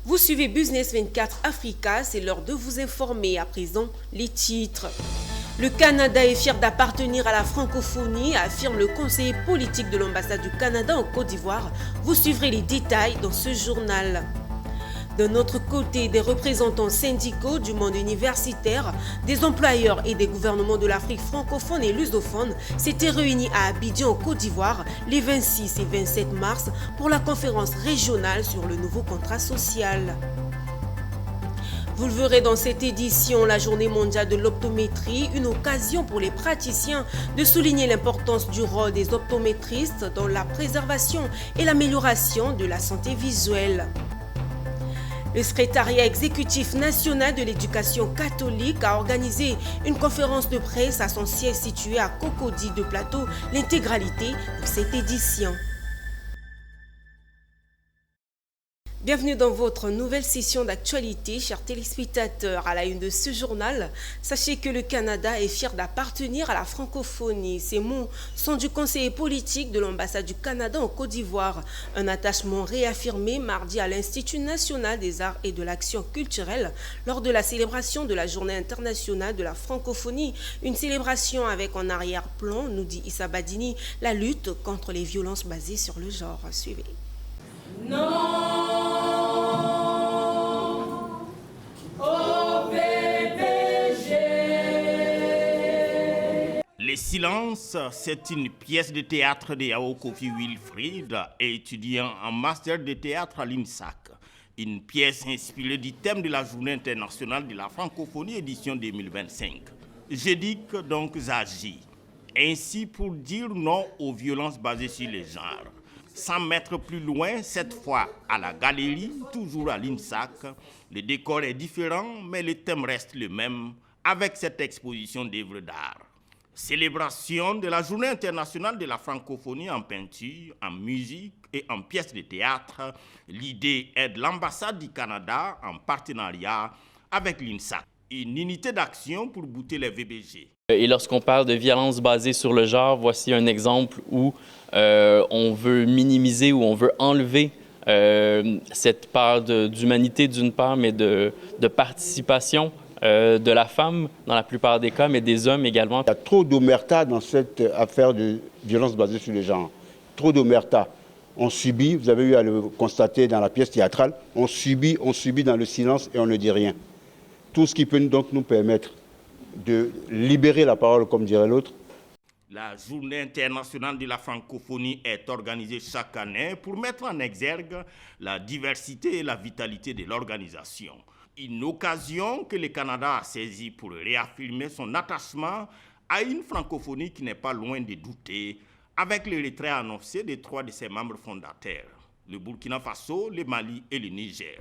Vous suivez Business 24 Africa, c'est l'heure de vous informer. À présent, les titres. Le Canada est fier d'appartenir à la francophonie, affirme le conseiller politique de l'ambassade du Canada en Côte d'Ivoire. Vous suivrez les détails dans ce journal. D'un autre côté, des représentants syndicaux du monde universitaire, des employeurs et des gouvernements de l'Afrique francophone et lusophone s'étaient réunis à Abidjan, en Côte d'Ivoire, les 26 et 27 mars pour la conférence régionale sur le nouveau contrat social. Vous le verrez dans cette édition, la journée mondiale de l'optométrie, une occasion pour les praticiens de souligner l'importance du rôle des optométristes dans la préservation et l'amélioration de la santé visuelle. Le secrétariat exécutif national de l'éducation catholique a organisé une conférence de presse à son siège situé à Cocody de Plateau, l'intégralité de cette édition. Bienvenue dans votre nouvelle session d'actualité, chers téléspectateurs. À la une de ce journal, sachez que le Canada est fier d'appartenir à la francophonie. Ces mots sont du conseiller politique de l'ambassade du Canada en Côte d'Ivoire. Un attachement réaffirmé mardi à l'Institut national des arts et de l'action culturelle lors de la célébration de la Journée internationale de la francophonie. Une célébration avec en arrière-plan, nous dit Issa Badini, la lutte contre les violences basées sur le genre. Suivez. Non au PPG. Les silences, c'est une pièce de théâtre de Yao Kofi Wilfrid, étudiant en master de théâtre à l'INSAC. Une pièce inspirée du thème de la Journée internationale de la francophonie édition 2025. J'éduque donc j'agis. Ainsi pour dire non aux violences basées sur les genres. 100 mètres plus loin, cette fois à la galerie, toujours à l'INSAC, le décor est différent, mais le thème reste le même, avec cette exposition d'œuvres d'art. Célébration de la Journée internationale de la francophonie en peinture, en musique et en pièces de théâtre. L'idée est de l'ambassade du Canada en partenariat avec l'INSAC, une unité d'action pour bouter les VBG. Et lorsqu'on parle de violence basée sur le genre, voici un exemple où on veut minimiser ou on veut enlever cette part d'humanité d'une part, mais de participation de la femme dans la plupart des cas, mais des hommes également. Il y a trop d'omerta dans cette affaire de violence basée sur le genre. Trop d'omerta. On subit, vous avez eu à le constater dans la pièce théâtrale, on subit dans le silence et on ne dit rien. Tout ce qui peut donc nous permettre de libérer la parole, comme dirait l'autre. La Journée internationale de la francophonie est organisée chaque année pour mettre en exergue la diversité et la vitalité de l'organisation. Une occasion que le Canada a saisie pour réaffirmer son attachement à une francophonie qui n'est pas loin de douter, avec le retrait annoncé de 3 de ses membres fondateurs, le Burkina Faso, le Mali et le Niger.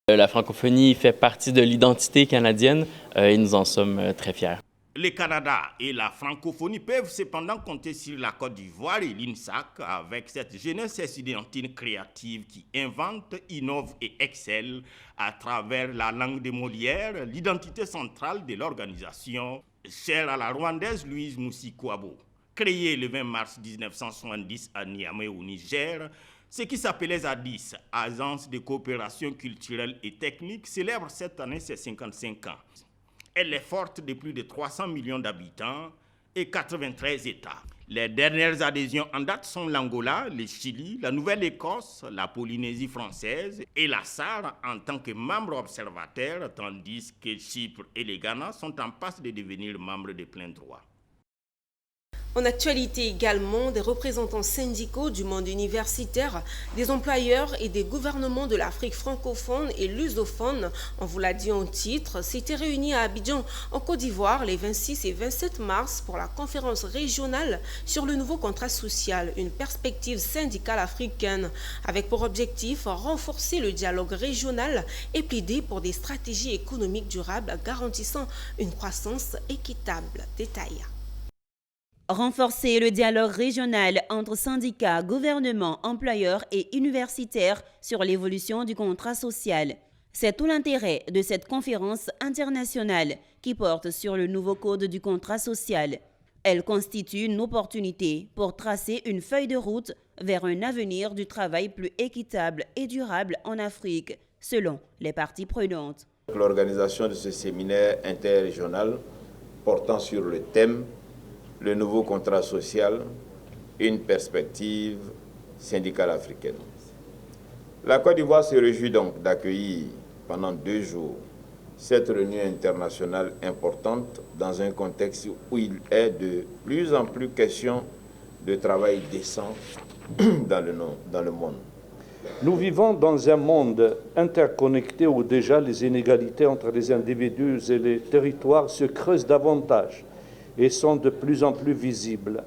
La francophonie fait partie de l'identité canadienne et nous en sommes très fiers. Le Canada et la francophonie peuvent cependant compter sur la Côte d'Ivoire et l'INSAC avec cette jeunesse estudiantine créative qui invente, innove et excelle à travers la langue de Molière, l'identité centrale de l'organisation, chère à la Rwandaise Louise Mushikiwabo. Créée le 20 mars 1970 à Niamey au Niger, ce qui s'appelait ZADIS, Agence de coopération culturelle et technique, célèbre cette année ses 55 ans. Elle est forte de plus de 300 millions d'habitants et 93 États. Les dernières adhésions en date sont l'Angola, le Chili, la Nouvelle-Écosse, la Polynésie française et la SAR en tant que membres observateurs, tandis que Chypre et le Ghana sont en passe de devenir membres de plein droit. En actualité également, des représentants syndicaux du monde universitaire, des employeurs et des gouvernements de l'Afrique francophone et lusophone, on vous l'a dit en titre, s'étaient réunis à Abidjan, en Côte d'Ivoire, les 26 et 27 mars pour la conférence régionale sur le nouveau contrat social, une perspective syndicale africaine, avec pour objectif renforcer le dialogue régional et plaider pour des stratégies économiques durables garantissant une croissance équitable. Détail. Renforcer le dialogue régional entre syndicats, gouvernements, employeurs et universitaires sur l'évolution du contrat social. C'est tout l'intérêt de cette conférence internationale qui porte sur le nouveau code du contrat social. Elle constitue une opportunité pour tracer une feuille de route vers un avenir du travail plus équitable et durable en Afrique, selon les parties prenantes. L'organisation de ce séminaire interrégional portant sur le thème « Le nouveau contrat social, une perspective syndicale africaine ». La Côte d'Ivoire se réjouit donc d'accueillir pendant 2 jours cette réunion internationale importante dans un contexte où il est de plus en plus question de travail décent dans le monde. Nous vivons dans un monde interconnecté où déjà les inégalités entre les individus et les territoires se creusent davantage et sont de plus en plus visibles.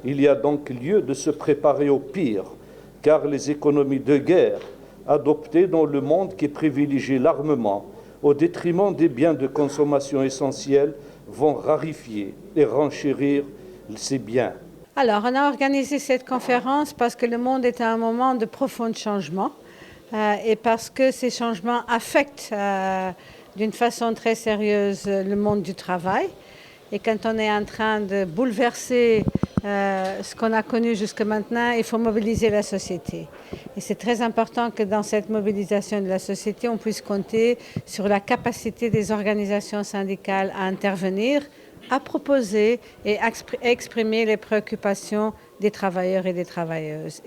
Il y a donc lieu de se préparer au pire, car les économies de guerre adoptées dans le monde qui privilégie l'armement au détriment des biens de consommation essentiels vont raréfier et renchérir ces biens. Alors, on a organisé cette conférence parce que le monde est à un moment de profond changement et parce que ces changements affectent d'une façon très sérieuse le monde du travail. Et quand on est en train de bouleverser ce qu'on a connu jusque maintenant, il faut mobiliser la société. Et c'est très important que dans cette mobilisation de la société, on puisse compter sur la capacité des organisations syndicales à intervenir, à proposer et à exprimer les préoccupations des travailleurs et des travailleuses.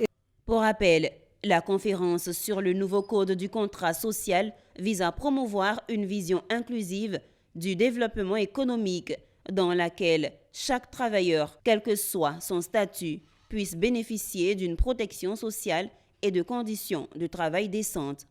Pour rappel, la conférence sur le nouveau code du contrat social vise à promouvoir une vision inclusive du développement économique dans laquelle chaque travailleur, quel que soit son statut, puisse bénéficier d'une protection sociale et de conditions de travail décentes.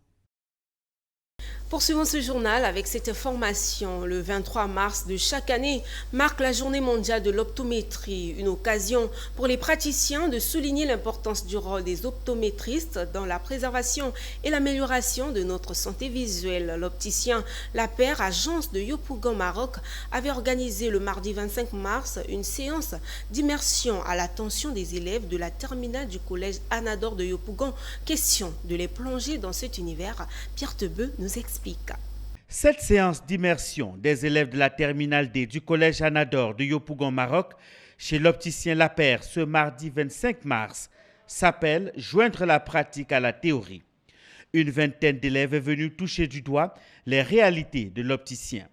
Poursuivons ce journal avec cette information. Le 23 mars de chaque année marque la journée mondiale de l'optométrie, une occasion pour les praticiens de souligner l'importance du rôle des optométristes dans la préservation et l'amélioration de notre santé visuelle. L'opticien Lapère, agence de Yopougon, Maroc, avait organisé le mardi 25 mars une séance d'immersion à l'attention des élèves de la terminale du collège Anador de Yopougon. Question de les plonger dans cet univers. Pierre Tebeu nous explique. Cette séance d'immersion des élèves de la terminale D du collège Anador de Yopougon, Maroc, chez l'opticien Lapère ce mardi 25 mars, s'appelle « Joindre la pratique à la théorie ». Une vingtaine d'élèves est venue toucher du doigt les réalités de l'opticien.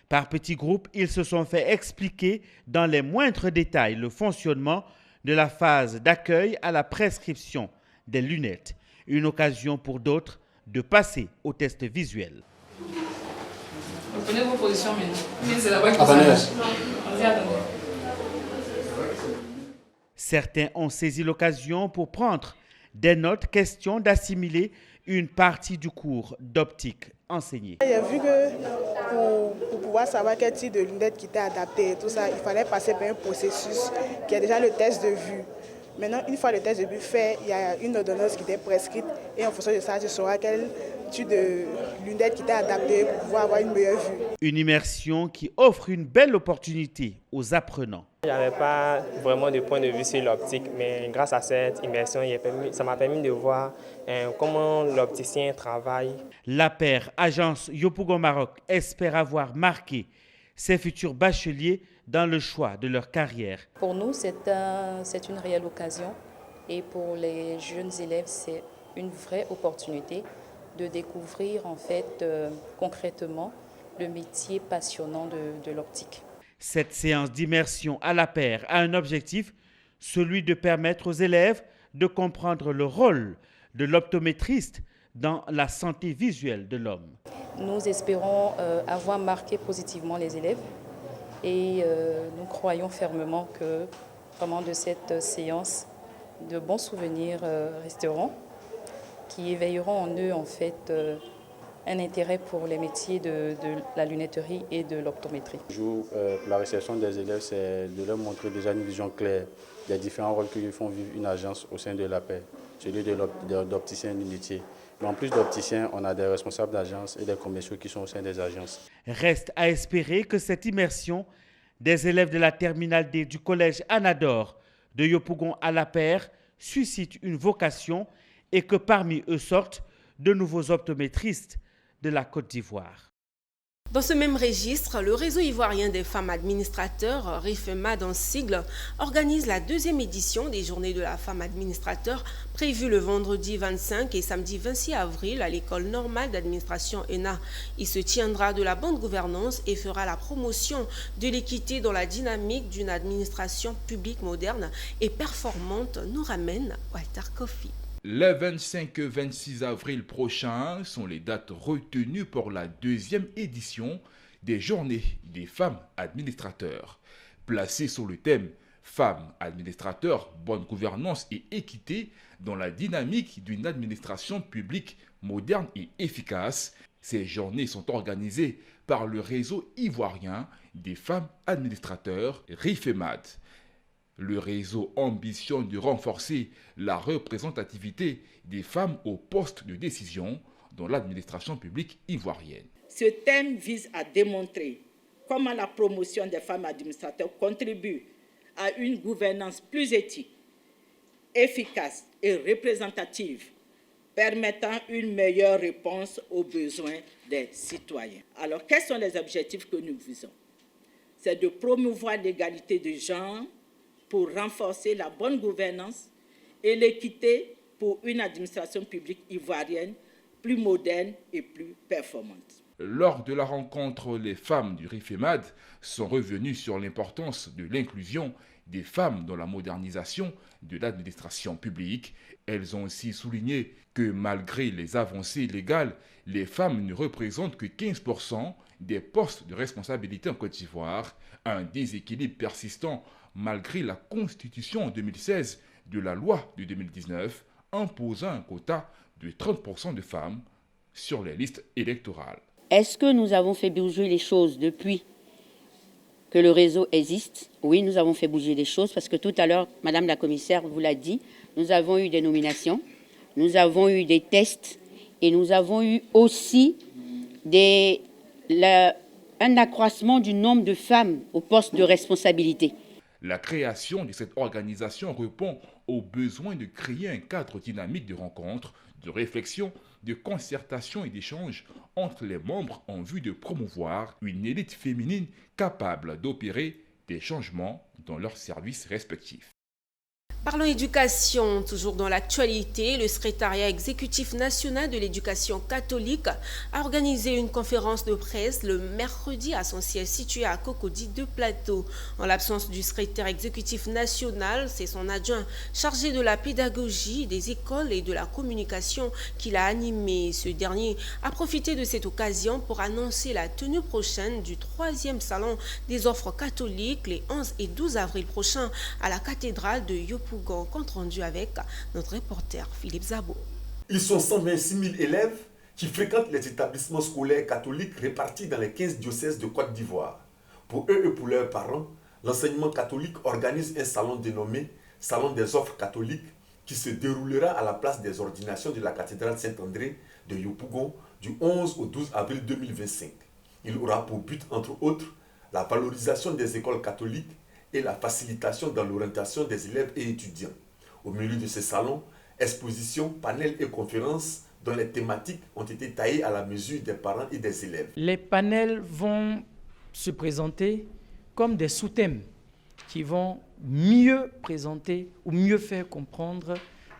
Par petits groupes, ils se sont fait expliquer dans les moindres détails le fonctionnement de la phase d'accueil à la prescription des lunettes. Une occasion pour d'autres de passer au test visuel. Vous prenez vos positions maintenant. C'est là-bas qu'il s'arrête. Certains ont saisi l'occasion pour prendre des notes, question d'assimiler une partie du cours d'optique enseigné. J'ai vu que pour pouvoir savoir quel type de lunettes qui étaient adaptées et tout ça, il fallait passer par un processus qui est déjà le test de vue. Maintenant, une fois le test de vue fait, il y a une ordonnance qui était prescrite et en fonction de ça, je saurai quel type de lunettes qui étaient adaptées pour pouvoir avoir une meilleure vue. Une immersion qui offre une belle opportunité aux apprenants. Il n'y avait pas vraiment de point de vue sur l'optique, mais grâce à cette immersion, ça m'a permis de voir comment l'opticien travaille. Lapère, agence Yopougon Maroc, espère avoir marqué ses futurs bacheliers dans le choix de leur carrière. Pour nous, c'est une réelle occasion et pour les jeunes élèves, c'est une vraie opportunité de découvrir en fait concrètement le métier passionnant de l'optique. Cette séance d'immersion à Lapère a un objectif, celui de permettre aux élèves de comprendre le rôle de l'optométriste dans la santé visuelle de l'homme. Nous espérons avoir marqué positivement les élèves et nous croyons fermement que vraiment de cette séance, de bons souvenirs resteront qui éveilleront en eux en fait un intérêt pour les métiers de la lunetterie et de l'optométrie. Pour la réception des élèves, c'est de leur montrer déjà une vision claire des différents rôles qui font vivre une agence au sein de l'APER, celui d'opticien lunetier. Mais en plus d'opticiens, on a des responsables d'agence et des commerciaux qui sont au sein des agences. Reste à espérer que cette immersion des élèves de la terminale D du collège Anador de Yopougon à l'APER suscite une vocation et que parmi eux sortent de nouveaux optométristes de la Côte d'Ivoire. Dans ce même registre, le réseau ivoirien des femmes administrateurs, RIFEMAD en sigle, organise la 2e édition des Journées de la femme administrateur prévues le vendredi 25 et samedi 26 avril à l'école normale d'administration ENA. Il se tiendra de la bonne gouvernance et fera la promotion de l'équité dans la dynamique d'une administration publique moderne et performante, nous ramène Walter Kofi. Le 25-26 avril prochain sont les dates retenues pour la 2e édition des Journées des femmes administrateurs. Placées sur le thème « Femmes administrateurs, bonne gouvernance et équité dans la dynamique d'une administration publique moderne et efficace », ces journées sont organisées par le réseau ivoirien des femmes administrateurs RIFEMAD. Le réseau ambitionne de renforcer la représentativité des femmes aux postes de décision dans l'administration publique ivoirienne. Ce thème vise à démontrer comment la promotion des femmes administrateurs contribue à une gouvernance plus éthique, efficace et représentative, permettant une meilleure réponse aux besoins des citoyens. Alors, quels sont les objectifs que nous visons? C'est de promouvoir l'égalité de genre, pour renforcer la bonne gouvernance et l'équité pour une administration publique ivoirienne plus moderne et plus performante. Lors de la rencontre, les femmes du RIFEMAD sont revenues sur l'importance de l'inclusion des femmes dans la modernisation de l'administration publique. Elles ont aussi souligné que malgré les avancées légales, les femmes ne représentent que 15% des postes de responsabilité en Côte d'Ivoire, un déséquilibre persistant malgré la constitution en 2016 de la loi de 2019 imposant un quota de 30% de femmes sur les listes électorales. Est-ce que nous avons fait bouger les choses depuis que le réseau existe? Oui, nous avons fait bouger les choses parce que tout à l'heure, Madame la commissaire vous l'a dit, nous avons eu des nominations, nous avons eu des tests et nous avons eu aussi un accroissement du nombre de femmes aux postes de responsabilité. La création de cette organisation répond au besoin de créer un cadre dynamique de rencontres, de réflexion, de concertation et d'échange entre les membres en vue de promouvoir une élite féminine capable d'opérer des changements dans leurs services respectifs. Parlons éducation, toujours dans l'actualité, le secrétariat exécutif national de l'éducation catholique a organisé une conférence de presse le mercredi à son siège situé à Cocody de Plateau. En l'absence du secrétaire exécutif national, c'est son adjoint chargé de la pédagogie, des écoles et de la communication qui l'a animé. Ce dernier a profité de cette occasion pour annoncer la tenue prochaine du 3e salon des offres catholiques les 11 et 12 avril prochains à la cathédrale de Yopougon. Compte rendu avec notre reporter Philippe Zabo. Ils sont 126 000 élèves qui fréquentent les établissements scolaires catholiques répartis dans les 15 diocèses de Côte d'Ivoire. Pour eux et pour leurs parents, l'enseignement catholique organise un salon dénommé Salon des offres catholiques qui se déroulera à la place des ordinations de la cathédrale Saint-André de Yopougon du 11 au 12 avril 2025. Il aura pour but, entre autres, la valorisation des écoles catholiques et la facilitation dans l'orientation des élèves et étudiants. Au milieu de ce salon, expositions, panels et conférences dont les thématiques ont été taillées à la mesure des parents et des élèves. Les panels vont se présenter comme des sous-thèmes qui vont mieux présenter ou mieux faire comprendre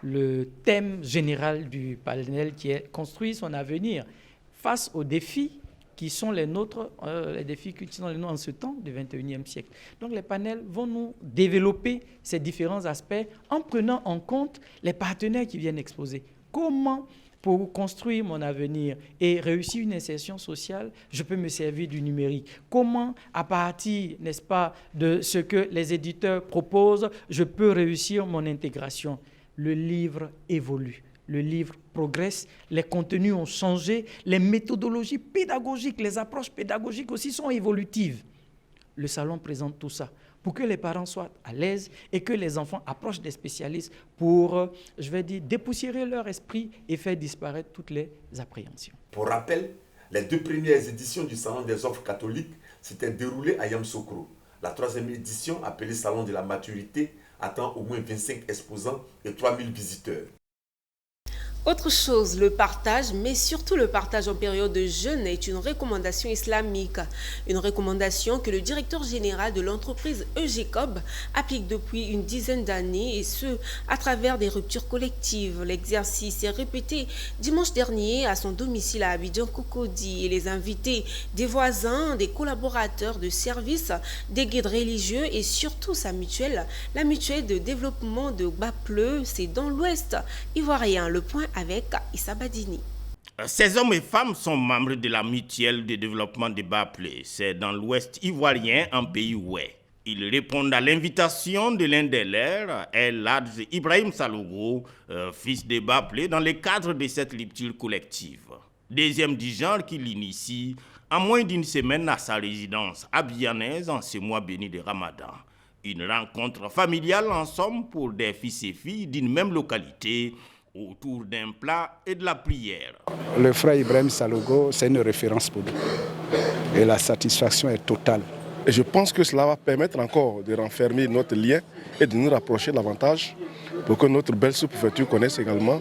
le thème général du panel qui est construire son avenir face aux défis qui sont les nôtres, les défis qui sont les nôtres en ce temps du 21e siècle. Donc les panels vont nous développer ces différents aspects en prenant en compte les partenaires qui viennent exposer. Comment, pour construire mon avenir et réussir une insertion sociale, je peux me servir du numérique? Comment, à partir, n'est-ce pas, de ce que les éditeurs proposent, je peux réussir mon intégration? Le livre évolue. Le livre progresse, les contenus ont changé, les méthodologies pédagogiques, les approches pédagogiques aussi sont évolutives. Le salon présente tout ça pour que les parents soient à l'aise et que les enfants approchent des spécialistes pour, je vais dire, dépoussiérer leur esprit et faire disparaître toutes les appréhensions. Pour rappel, les 2 premières éditions du Salon des offres catholiques s'étaient déroulées à Yamoussoukro. La 3e édition, appelée Salon de la maturité, attend au moins 25 exposants et 3000 visiteurs. Autre chose, le partage, mais surtout le partage en période de jeûne est une recommandation islamique. Une recommandation que le directeur général de l'entreprise EGCOB applique depuis une dizaine d'années et ce, à travers des ruptures collectives. L'exercice est répété dimanche dernier à son domicile à Abidjan-Cocody et les invités, des voisins, des collaborateurs de services, des guides religieux et surtout sa mutuelle, la mutuelle de développement de Bapleu, c'est dans l'ouest ivoirien. Le point avec Issa Badini. Ces hommes et femmes sont membres de la mutuelle de développement de Bapleu. C'est dans l'ouest ivoirien, en pays ouest. Ils répondent à l'invitation de l'un des leurs, El Hadj Ibrahim Salogo, fils de Bapleu, dans le cadre de cette rupture collective. Deuxième du genre qui l'initie en moins d'une semaine à sa résidence abidjanaise en ce mois béni de Ramadan. Une rencontre familiale en somme pour des fils et filles d'une même localité, autour d'un plat et de la prière. Le frère Ibrahim Salogo, c'est une référence pour nous. Et la satisfaction est totale. Et je pense que cela va permettre encore de renfermer notre lien et de nous rapprocher davantage pour que notre belle sous-préfecture connaisse également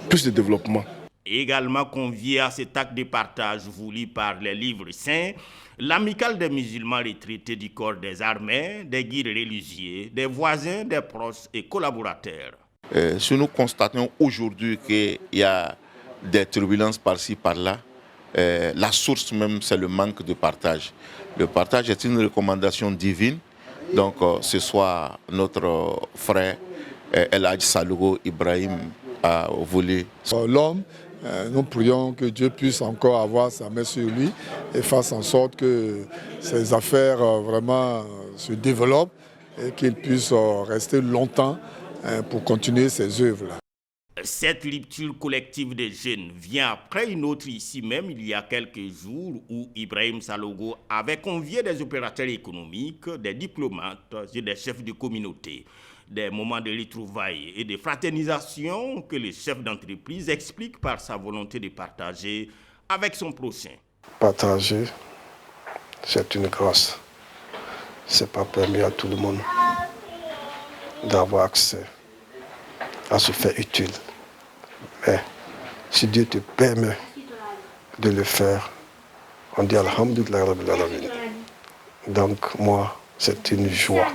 plus de développement. Également convié à cet acte de partage voulu par les livres saints, l'amicale des musulmans retraités du corps des armées, des guides religieux, des voisins, des proches et collaborateurs. Si nous constatons aujourd'hui qu'il y a des turbulences par-ci, par-là, la source même, c'est le manque de partage. Le partage est une recommandation divine. Donc, ce soir, notre frère El Hadj Salogo Ibrahim a voulu. L'homme, nous prions que Dieu puisse encore avoir sa main sur lui et fasse en sorte que ses affaires vraiment se développent et qu'il puisse rester longtemps pour continuer ses œuvres-là. Cette rupture collective des jeunes vient après une autre ici même il y a quelques jours où Ibrahim Salogo avait convié des opérateurs économiques, des diplomates et des chefs de communauté. Des moments de retrouvailles et de fraternisation que le chef d'entreprise explique par sa volonté de partager avec son prochain. Partager, c'est une grâce. Ce n'est pas permis à tout le monde d'avoir accès à se faire utile. Mais si Dieu te permet de le faire, on dit Alhamdulillah Rabbil Alamin. Donc moi, c'est une joie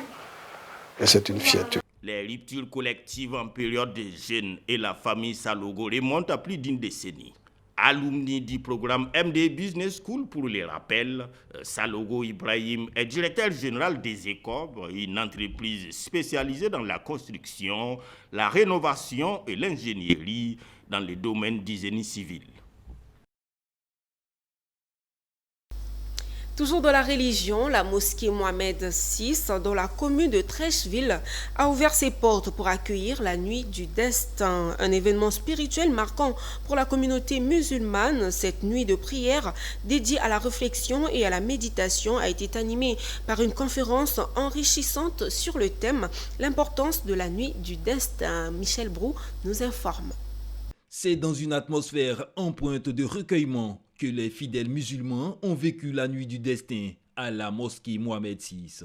et c'est une fierté. Les ruptures collectives en période de jeûne et la famille Salogo remontent à plus d'une décennie. Alumni du programme MD Business School, pour les rappels, Salogo Ibrahim est directeur général des EGCOB, une entreprise spécialisée dans la construction, la rénovation et l'ingénierie dans le domaine du génie civil. Toujours dans la religion, la mosquée Mohamed VI, dans la commune de Trècheville, a ouvert ses portes pour accueillir la Nuit du Destin, un événement spirituel marquant pour la communauté musulmane. Cette nuit de prière dédiée à la réflexion et à la méditation a été animée par une conférence enrichissante sur le thème « L'importance de la Nuit du Destin ». Michel Brou nous informe. C'est dans une atmosphère empreinte de recueillement que les fidèles musulmans ont vécu la nuit du destin à la mosquée Mohamed VI.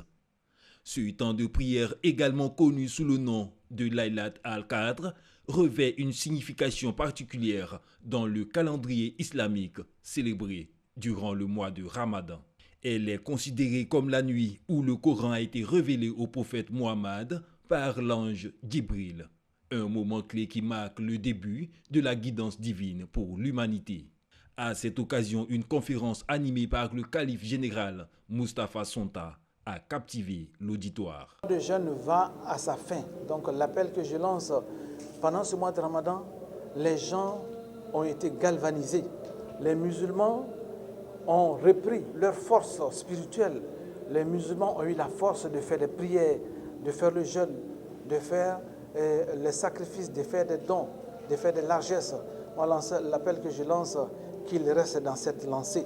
Ce temps de prière, également connu sous le nom de Laylat al-Qadr, revêt une signification particulière dans le calendrier islamique célébré durant le mois de Ramadan. Elle est considérée comme la nuit où le Coran a été révélé au prophète Mohammed par l'ange Djibril, un moment clé qui marque le début de la guidance divine pour l'humanité. À cette occasion, une conférence animée par le calife général Moustapha Sonta a captivé l'auditoire. Le jeûne va à sa fin. Donc l'appel que je lance pendant ce mois de Ramadan, les gens ont été galvanisés. Les musulmans ont repris leur force spirituelle. Les musulmans ont eu la force de faire des prières, de faire le jeûne, de faire les sacrifices, de faire des dons, de faire des largesses. L'appel que je lance, qu'il reste dans cette lancée.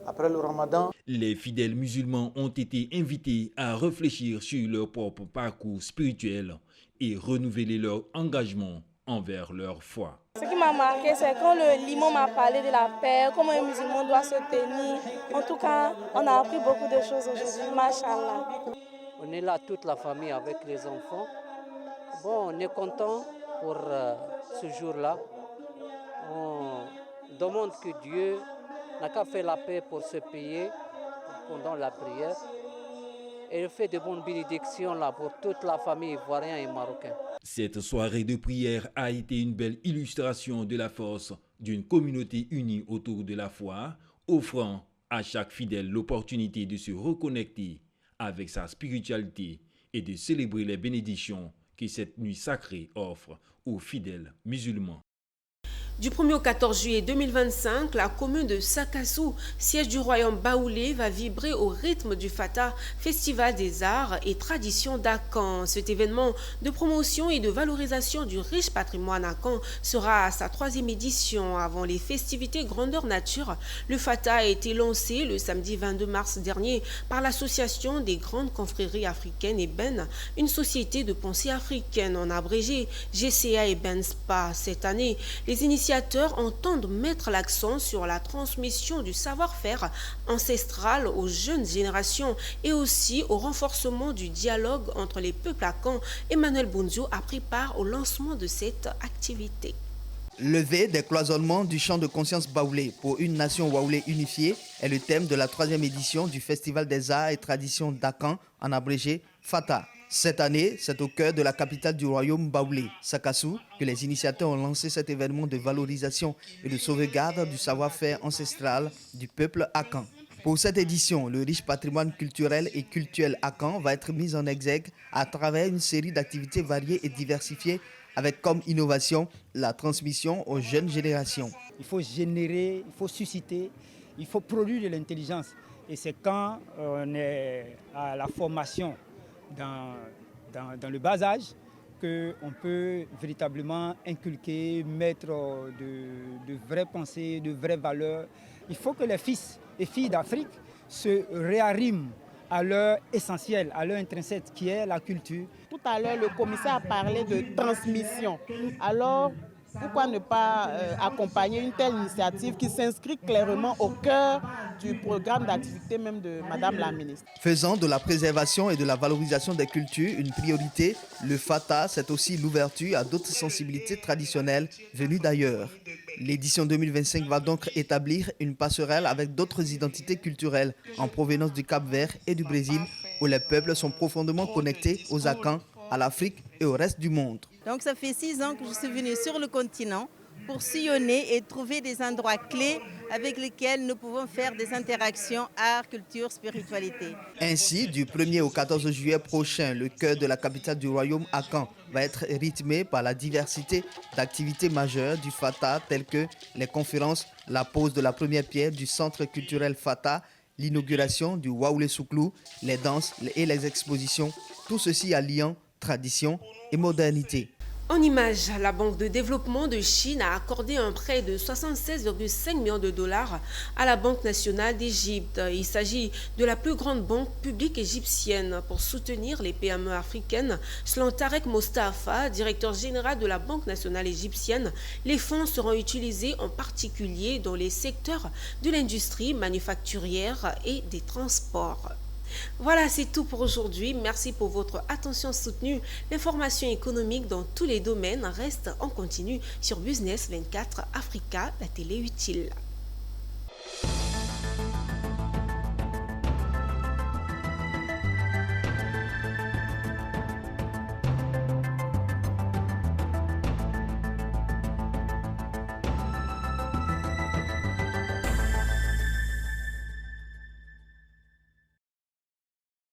Après le Ramadan, les fidèles musulmans ont été invités à réfléchir sur leur propre parcours spirituel et renouveler leur engagement envers leur foi. Ce qui m'a marqué, c'est quand l'imam m'a parlé de la paix, comment un musulman doit se tenir. En tout cas, on a appris beaucoup de choses aujourd'hui, machallah. On est là, toute la famille avec les enfants. Bon, on est content pour ce jour-là. On demande que Dieu n'a qu'à faire la paix pour ce pays pendant la prière. Et fait de bonnes bénédictions là pour toute la famille ivoirienne et marocaine. Cette soirée de prière a été une belle illustration de la force d'une communauté unie autour de la foi, offrant à chaque fidèle l'opportunité de se reconnecter avec sa spiritualité et de célébrer les bénédictions que cette nuit sacrée offre aux fidèles musulmans. Du 1er au 14 juillet 2025, la commune de Sakassou, siège du royaume baoulé, va vibrer au rythme du Fata, Festival des Arts et Traditions d'Akan. Cet événement de promotion et de valorisation du riche patrimoine Akan sera à sa 3e édition. Avant les festivités grandeur nature, le Fata a été lancé le samedi 22 mars dernier par l'Association des grandes confréries africaines EBEN, une société de pensée africaine en abrégé GCA EBEN SPA. Cette année, les initiateurs entendent mettre l'accent sur la transmission du savoir-faire ancestral aux jeunes générations et aussi au renforcement du dialogue entre les peuples Akan. Emmanuel Bunzio a pris part au lancement de cette activité. Lever des cloisonnements du champ de conscience baoulé pour une nation waoulé unifiée est le thème de la 3e édition du Festival des Arts et Traditions d'Akan, en abrégé FATA. Cette année, c'est au cœur de la capitale du royaume baoulé, Sakassou, que les initiateurs ont lancé cet événement de valorisation et de sauvegarde du savoir-faire ancestral du peuple Akan. Pour cette édition, le riche patrimoine culturel et cultuel Akan va être mis en exergue à travers une série d'activités variées et diversifiées avec comme innovation la transmission aux jeunes générations. Il faut générer, il faut susciter, il faut produire de l'intelligence. Et c'est quand on est à la formation dans le bas âge qu'on peut véritablement inculquer, mettre de vraies pensées, de vraies valeurs. Il faut que les fils et filles d'Afrique se réarriment à leur essentiel, à leur intrinsèque qui est la culture. Tout à l'heure, le commissaire a parlé de transmission. Alors, pourquoi ne pas accompagner une telle initiative qui s'inscrit clairement au cœur du programme d'activité même de Madame la ministre. Faisant de la préservation et de la valorisation des cultures une priorité, le FATA, c'est aussi l'ouverture à d'autres sensibilités traditionnelles venues d'ailleurs. L'édition 2025 va donc établir une passerelle avec d'autres identités culturelles en provenance du Cap-Vert et du Brésil, où les peuples sont profondément connectés aux Akans, à l'Afrique et au reste du monde. Donc ça fait 6 ans que je suis venue sur le continent pour sillonner et trouver des endroits clés avec lesquels nous pouvons faire des interactions art, culture, spiritualité. Ainsi, du 1er au 14 juillet prochain, le cœur de la capitale du royaume Akan va être rythmé par la diversité d'activités majeures du FATA telles que les conférences, la pose de la première pierre du centre culturel FATA, l'inauguration du Waoulé Souklou, les danses et les expositions, tout ceci alliant tradition et modernité. En images, la Banque de développement de Chine a accordé un prêt de 76,5 millions de dollars à la Banque nationale d'Égypte. Il s'agit de la plus grande banque publique égyptienne pour soutenir les PME africaines. Selon Tarek Mostafa, directeur général de la Banque nationale égyptienne, les fonds seront utilisés en particulier dans les secteurs de l'industrie manufacturière et des transports. Voilà, c'est tout pour aujourd'hui. Merci pour votre attention soutenue. L'information économique dans tous les domaines reste en continu sur Business 24 Africa, la télé utile.